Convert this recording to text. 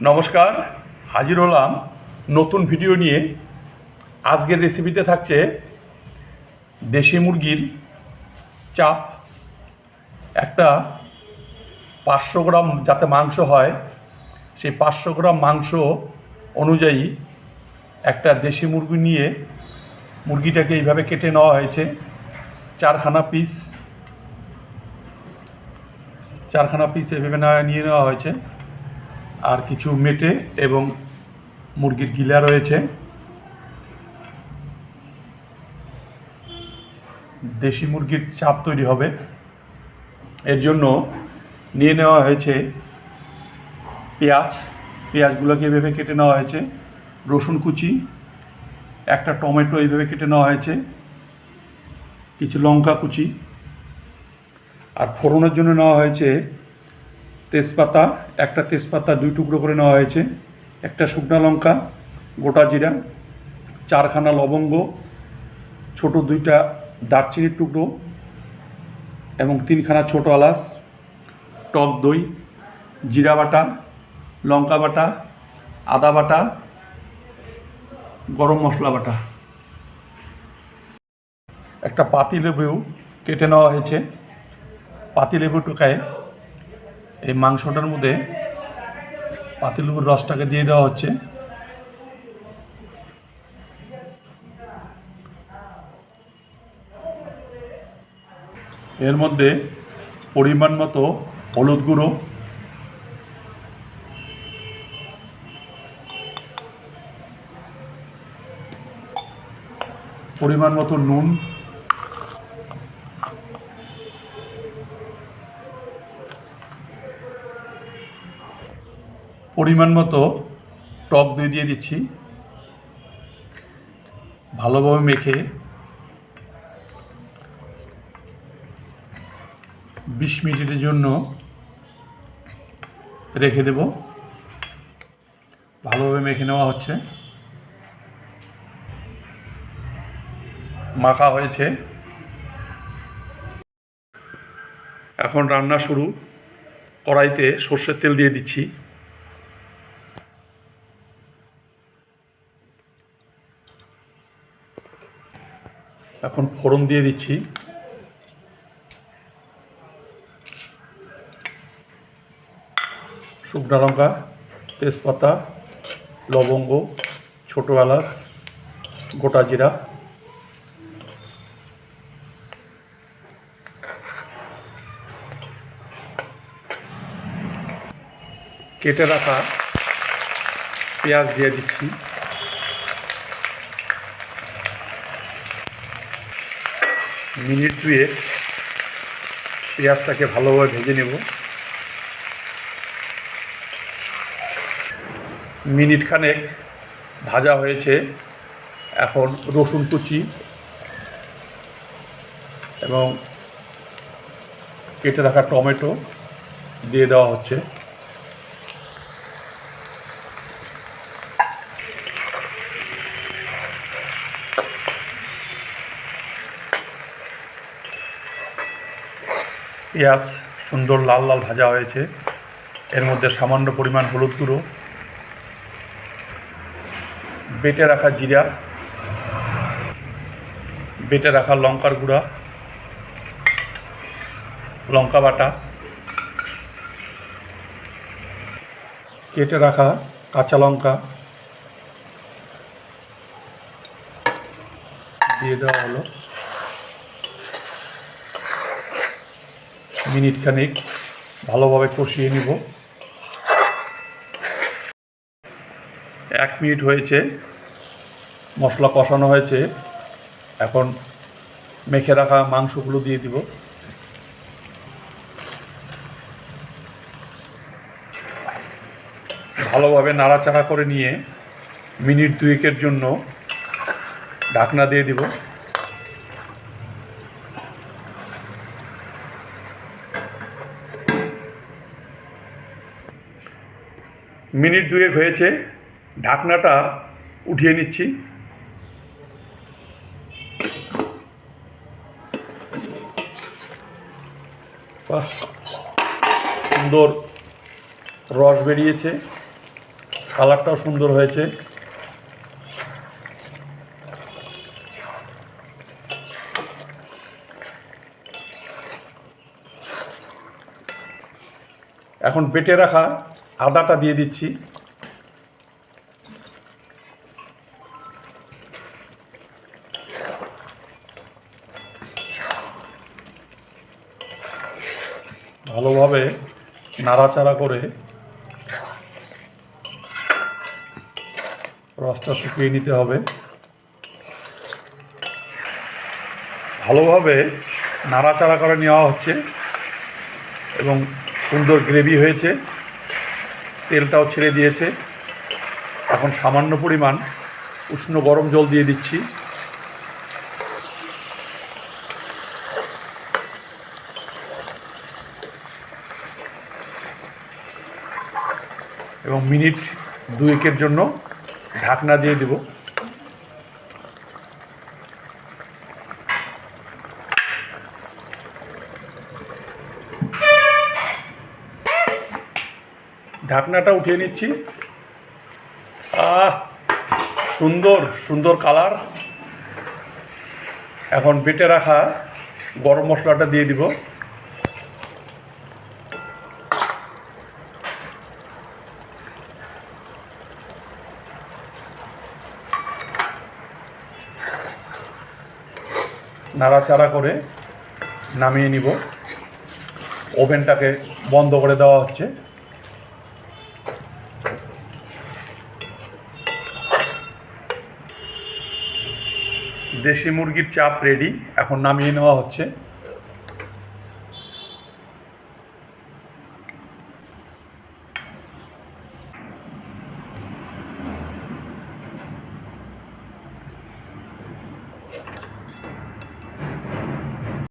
নমস্কার, হাজির হলাম নতুন ভিডিও নিয়ে। আজকের রেসিপিতে থাকছে দেশি মুরগির চাপ। একটা 500 গ্রাম যাতে মাংস হয়, সেই 500 গ্রাম মাংস অনুযায়ী একটা দেশি মুরগি নিয়ে মুরগিটাকে এইভাবে কেটে নেওয়া হয়েছে। চারখানা পিস এভাবে নিয়ে নেওয়া হয়েছে। আর কিছু মেটে এবং মুরগির গিলা রয়েছে। দেশি মুরগির চাপ তৈরি হবে, এর জন্য নিয়ে নেওয়া হয়েছে পেঁয়াজগুলোকে এভাবে কেটে নেওয়া হয়েছে, রসুন কুচি, একটা টমেটো এইভাবে কেটে নেওয়া হয়েছে, কিছু লঙ্কা কুচি। আর ফোড়নের জন্য নেওয়া হয়েছে তেজপাতা, একটা তেজপাতা 2 টুকরো করে নেওয়া হয়েছে, একটা শুকনো লঙ্কা, গোটা জিরা, 4খানা লবঙ্গ, ছোট 2টা দারচিনির টুকরো এবং 3খানা ছোট এলাচ, টক দই, জিরা বাটা, লঙ্কা বাটা, আদা বাটা, গরম মশলা বাটা। একটা পাতিলেবু কেটে নেওয়া হয়েছে। পাতিলেবুটাকে এই মাংসটার মধ্যে পাতিলেবুর রসটাকে দিয়ে দেওয়া হচ্ছে। এর মধ্যে পরিমাণ মতো হলুদ গুঁড়ো, পরিমাণ মতো নুন, পরিমাণ মতো টক দই দিয়ে দিচ্ছি। ভালোভাবে মেখে 20 মিনিটের জন্য রেখে দেব। ভালোভাবে মেখে নেওয়া হচ্ছে। মাখা হয়েছে, এখন রান্না শুরু। কড়াইতে সর্ষের তেল দিয়ে দিচ্ছি। এখন ফোড়ন দিয়ে দিচ্ছি। শুকনো লঙ্কা, তেজপাতা, লবঙ্গ, ছোট এলাচ, গোটা জিরা, কেটে রাখা পেঁয়াজ দিয়ে দিচ্ছি। মিনিট 2 পেঁয়াজটাকে ভালোভাবে ভেজে নেব। মিনিট খানেক ভাজা হয়েছে। এখন রসুন কুচি এবং কেটে রাখা টমেটো দিয়ে দেওয়া হচ্ছে। পেঁয়াজ সুন্দর লাল লাল ভাজা হয়েছে। এর মধ্যে সামান্য পরিমাণ হলুদ গুঁড়ো, বেটে রাখা জিরা, বেটে রাখা লঙ্কার গুঁড়া, লঙ্কা বাটা, কেটে রাখা কাঁচা লঙ্কা দিয়ে দেওয়া হলো। মিনিট খানিক ভালোভাবে কষিয়ে নিব। 1 মিনিট হয়েছে, মশলা কষানো হয়েছে। এখন মেখে রাখা মাংসগুলো দিয়ে দিব। ভালোভাবে নাড়াচাড়া করে নিয়ে মিনিট 2 জন্য ঢাকনা দিয়ে দিব। মিনিট 2 হয়েছে, ঢাকনাটা উঠিয়ে নিচ্ছি। সুন্দর রস বেরিয়েছে। কালারটাও সুন্দর হয়েছে। এখন বেটে রাখা আদাটা দিয়ে দিচ্ছি। ভালোভাবে নাড়াচাড়া করে রসটা শুকিয়ে নিতে হবে। ভালোভাবে নাড়াচাড়া করে নেওয়া হচ্ছে এবং সুন্দর গ্রেভি হয়েছে, তেলটাও ছেড়ে দিয়েছে। এখন সামান্য পরিমাণ উষ্ণ গরম জল দিয়ে দিচ্ছি। এবং মিনিট 2-1 জন্য ঢাকনা দিয়ে দেব। ঢাকনাটা উঠিয়ে নিচ্ছি। সুন্দর সুন্দর কালার। এখন বেটে রাখা গরম মশলাটা দিয়ে দিব। নাড়াচাড়া করে নামিয়ে নিব। ওভেনটাকে বন্ধ করে দেওয়া হচ্ছে। দেশি মুরগির চাপ রেডি, এখন নামিয়ে নেওয়া হচ্ছে।